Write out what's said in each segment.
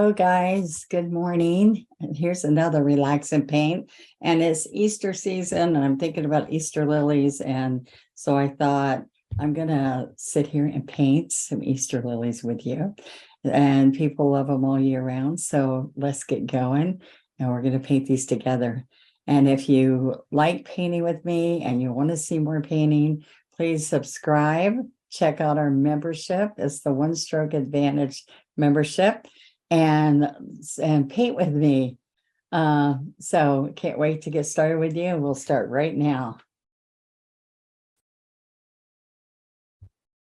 Hello, guys. Good morning. And here's another relaxing paint. And it's Easter season, and I'm thinking about Easter lilies. And so I thought I'm going to sit here and paint some Easter lilies with you. And people love them all year round. So let's get going. And we're going to paint these together. And if you like painting with me and you want to see more painting, please subscribe. Check out our membership. It's the One Stroke Advantage membership. And paint with me. So can't wait to get started with you. We'll start right now.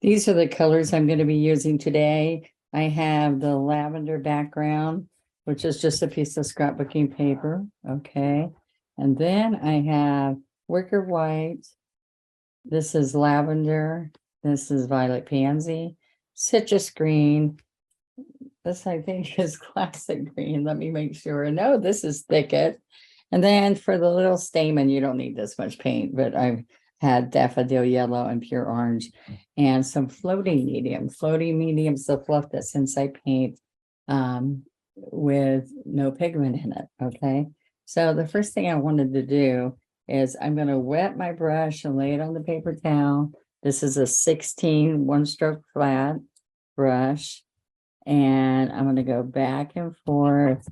These are the colors I'm going to be using today. I have the lavender background, which is just a piece of scrapbooking paper. Okay. And then I have wicker white. This is lavender. This is violet pansy, citrus green. This, I think, is classic green. Let me make sure. No, this is thicket. And then for the little stamen, you don't need this much paint, but I've had daffodil yellow and pure orange and some floating medium. Floating medium's the fluff that since I paint with no pigment in it. Okay. So the first thing I wanted to do is I'm going to wet my brush and lay it on the paper towel. This is a 16 one-stroke flat brush. And I'm going to go back and forth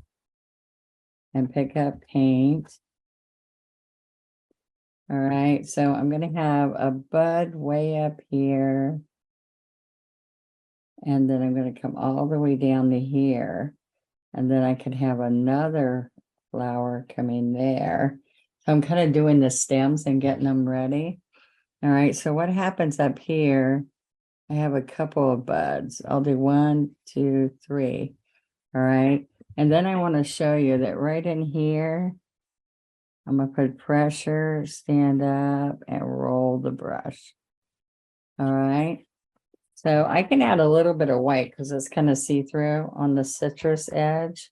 and pick up paint. All right, so I'm going to have a bud way up here. And then I'm going to come all the way down to here. And then I can have another flower coming there. So I'm kind of doing the stems and getting them ready. All right, so what happens up here? I have a couple of buds. I'll do 1, 2, 3. All right. And then I want to show you that right in here, I'm going to put pressure, stand up, and roll the brush. All right. So I can add a little bit of white because it's kind of see-through on the citrus edge.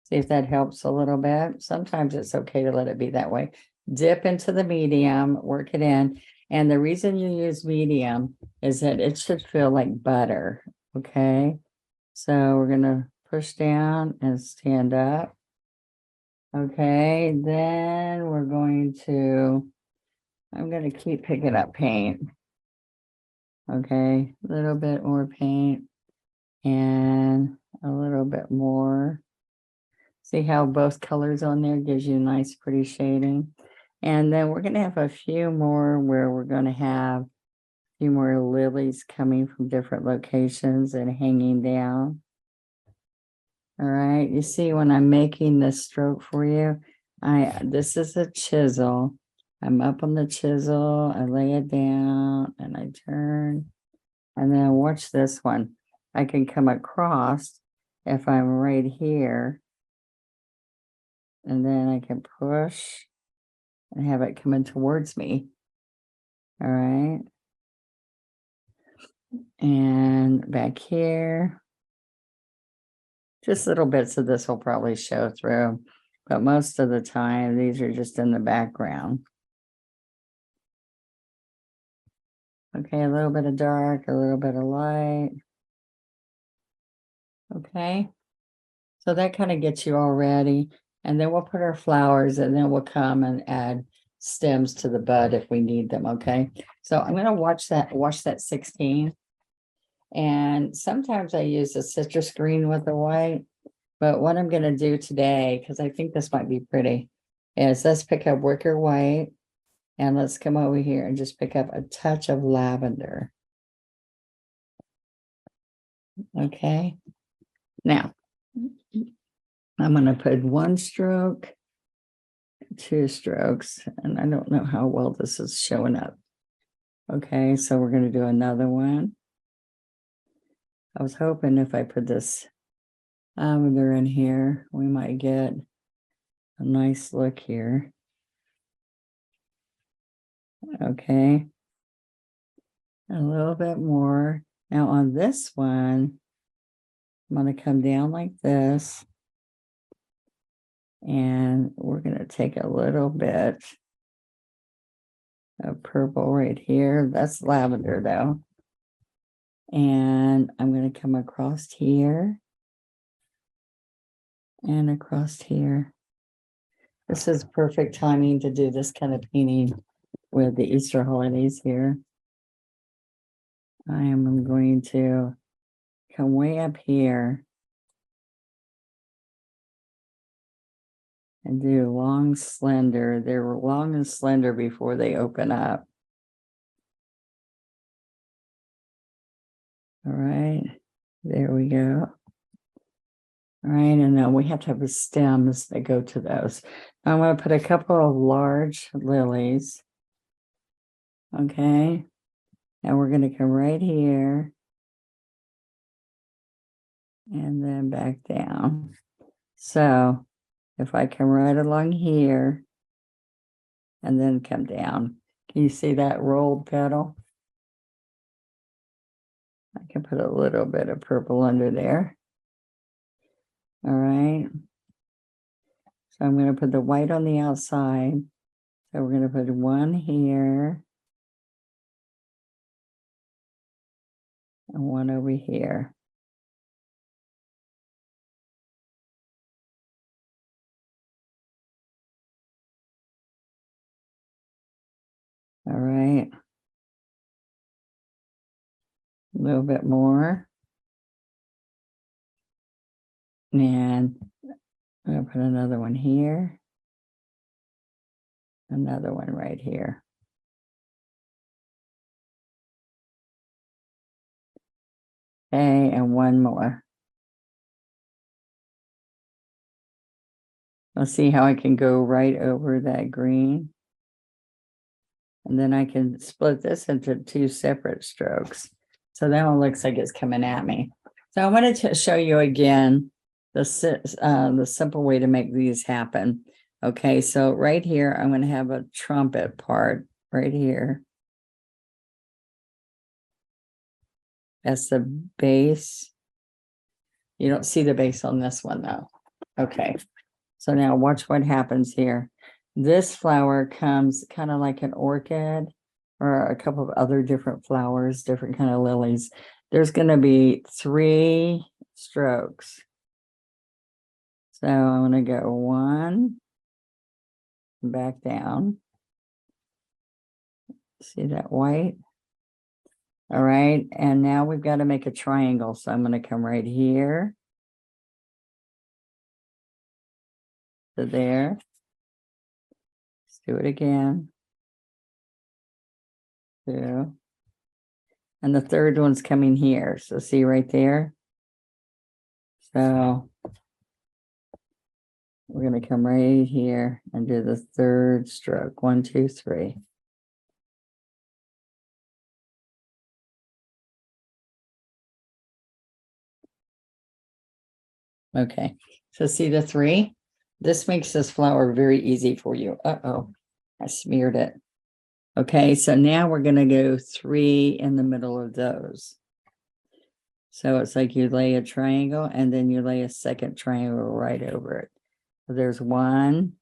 See if that helps a little bit. Sometimes it's okay to let it be that way. Dip into the medium, work it in. And the reason you use medium is that it should feel like butter, okay? So we're going to push down and stand up. Okay, then we're going to, I'm going to keep picking up paint. Okay, a little bit more paint and a little bit more. See how both colors on there gives you nice, pretty shading. And then we're going to have a few more where we're going to have a few more lilies coming from different locations and hanging down. All right. You see when I'm making this stroke for you, this is a chisel. I'm up on the chisel. I lay it down and I turn. And then watch this one. I can come across if I'm right here. And then I can push and have it coming towards me. All right. And back here. Just little bits of this will probably show through, but most of the time, these are just in the background. Okay, a little bit of dark, a little bit of light. Okay. So that kind of gets you all ready. And then we'll put our flowers and then we'll come and add stems to the bud if we need them. Okay. So I'm going to wash that 16. And sometimes I use a citrus green with the white. But what I'm going to do today, because I think this might be pretty, is let's pick up wicker white. And let's come over here and just pick up a touch of lavender. Okay. Now, I'm going to put 1 stroke, 2 strokes, and I don't know how well this is showing up. Okay, so we're going to do another one. I was hoping if I put this lavender in here, we might get a nice look here. Okay, a little bit more. Now on this one, I'm going to come down like this. And we're going to take a little bit of purple right here. That's lavender though. And I'm going to come across here and across here. This is perfect timing to do this kind of painting with the Easter holidays here. I am going to come way up here and do long, slender. They're long and slender before they open up. All right, there we go. All right, and now we have to have the stems that go to those. I'm going to put a couple of large lilies. Okay, and we're going to come right here and then back down. So if I come right along here and then come down, can you see that rolled petal? I can put a little bit of purple under there. All right. So I'm going to put the white on the outside. So we're going to put one here and one over here. All right. A little bit more. And I'm going to put another one here. Another one right here. Okay, and one more. Let's see how I can go right over that green. And then I can split this into two separate strokes. So that one looks like it's coming at me. So I wanted to show you again the simple way to make these happen. Okay, so right here, I'm going to have a trumpet part right here. That's the base. You don't see the base on this one though. Okay, so now watch what happens here. This flower comes kind of like an orchid or a couple of other different flowers, different kind of lilies. There's going to be 3 strokes. So I'm going to go 1, back down. See that white? All right, and now we've got to make a triangle. So I'm going to come right here to there. Let's do it again. 2. And the third one's coming here. So see right there? So we're going to come right here and do the third stroke. 1, 2, 3. Okay, so see the 3? This makes this flower very easy for you. Uh-oh, I smeared it. Okay, so now we're going to go 3 in the middle of those. So it's like you lay a triangle and then you lay a second triangle right over it. So there's 1,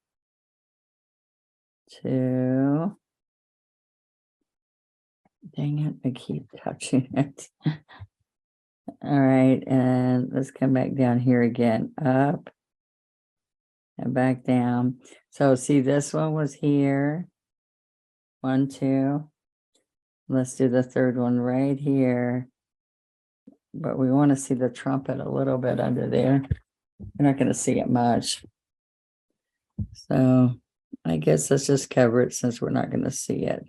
2. Dang it, I keep touching it. All right, and let's come back down here again, up and back down. So see, this one was here. 1, 2. Let's do the third one right here. But we want to see the trumpet a little bit under there. We're not going to see it much. So I guess let's just cover it since we're not going to see it.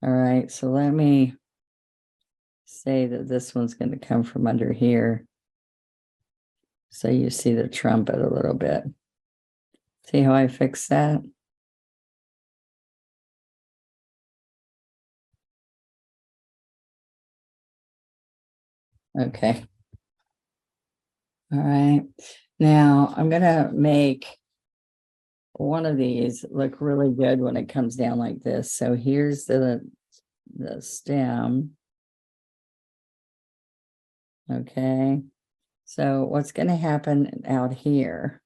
All right, so let me say that this one's going to come from under here. So you see the trumpet a little bit. See how I fix that? Okay. All right. Now I'm going to make one of these look really good when it comes down like this. So here's the stem. Okay. So what's going to happen out here?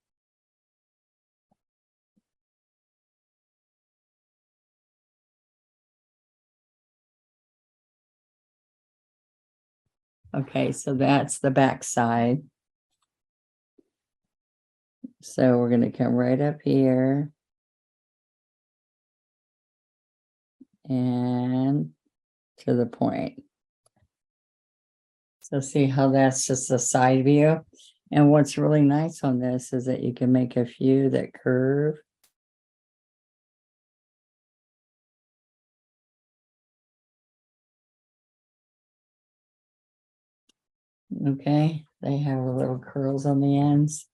Okay, so that's the back side. So we're going to come right up here and to the point. So see how that's just a side view? And what's really nice on this is that you can make a few that curve. Okay, they have little curls on the ends.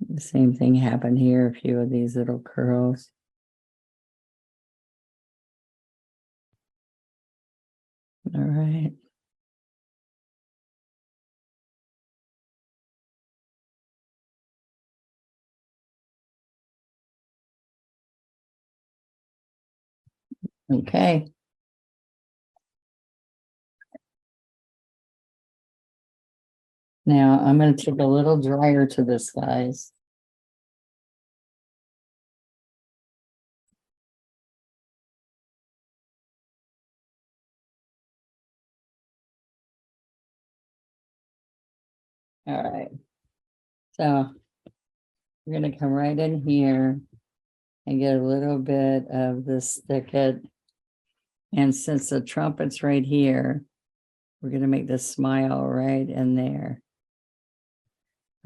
The same thing happened here, a few of these little curls. All right. Okay. Now I'm going to take a little dryer to this, guys. All right. So we're going to come right in here and get a little bit of this thicket. And since the trumpet's right here, we're going to make this smile right in there.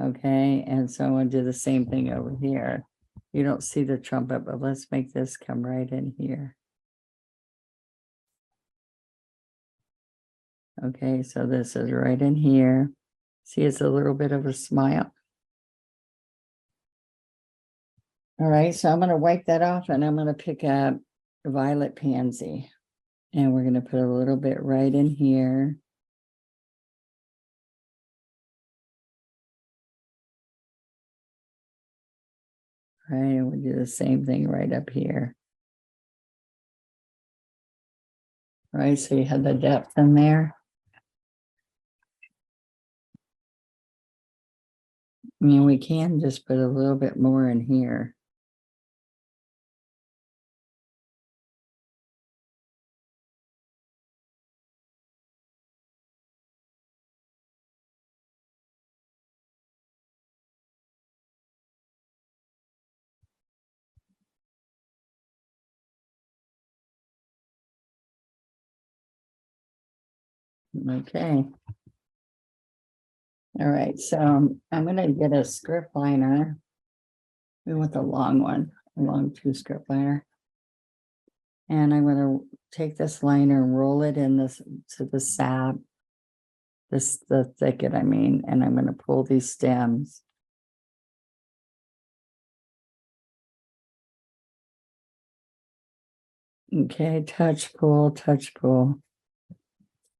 Okay, and so I'm going to do the same thing over here. You don't see the trumpet, but let's make this come right in here. Okay, so this is right in here. See, it's a little bit of a smile. All right, so I'm going to wipe that off and I'm going to pick up violet pansy. And we're going to put a little bit right in here. All right, and we'll do the same thing right up here. All right, so you have the depth in there. I mean, we can just put a little bit more in here. Okay. All right, so I'm going to get a script liner. We want the long one, a long 2 script liner. And I'm going to take this liner and roll it in this to the sap, the thicket, I mean, and I'm going to pull these stems. Okay, touch pull, touch pull.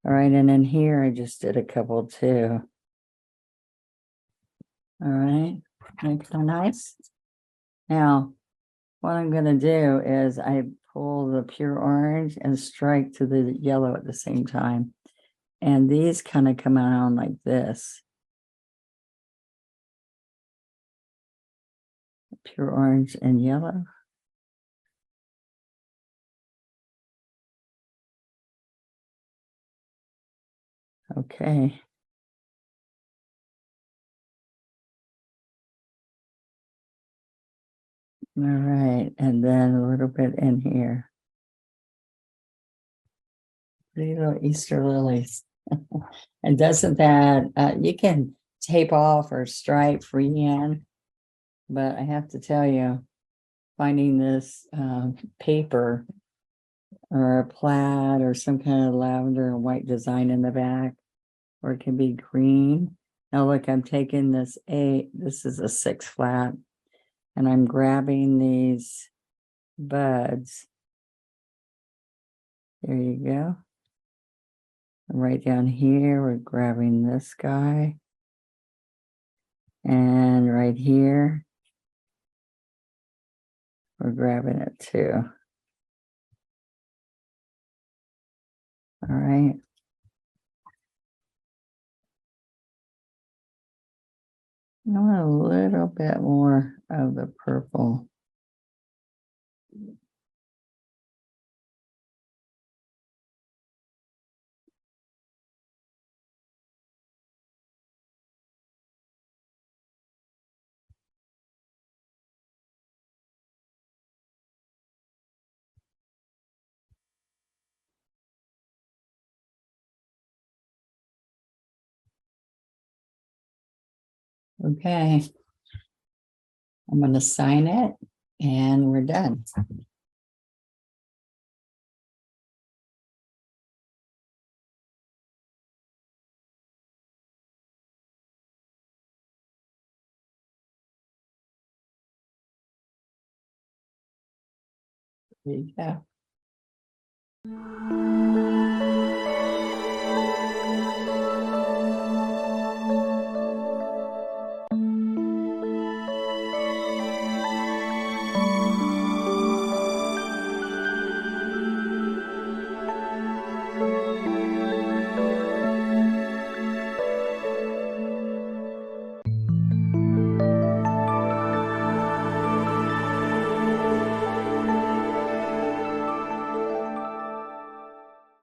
All right, and in here I just did a couple too. All right, make that nice. Now, what I'm going to do is I pull the pure orange and strike to the yellow at the same time. And these kind of come out like this. Pure orange and yellow. Okay. All right, and then a little bit in here. Pretty little Easter lilies. And doesn't that, you can tape off or stripe freehand, but I have to tell you, finding this paper or a plaid or some kind of lavender and white design in the back, or it can be green. Now look, I'm taking this this is a 6 flat, and I'm grabbing these buds. There you go. And right down here, we're grabbing this guy. And right here, we're grabbing it too. All right. I want a little bit more of the purple. Okay. I'm gonna sign it and we're done. There you go.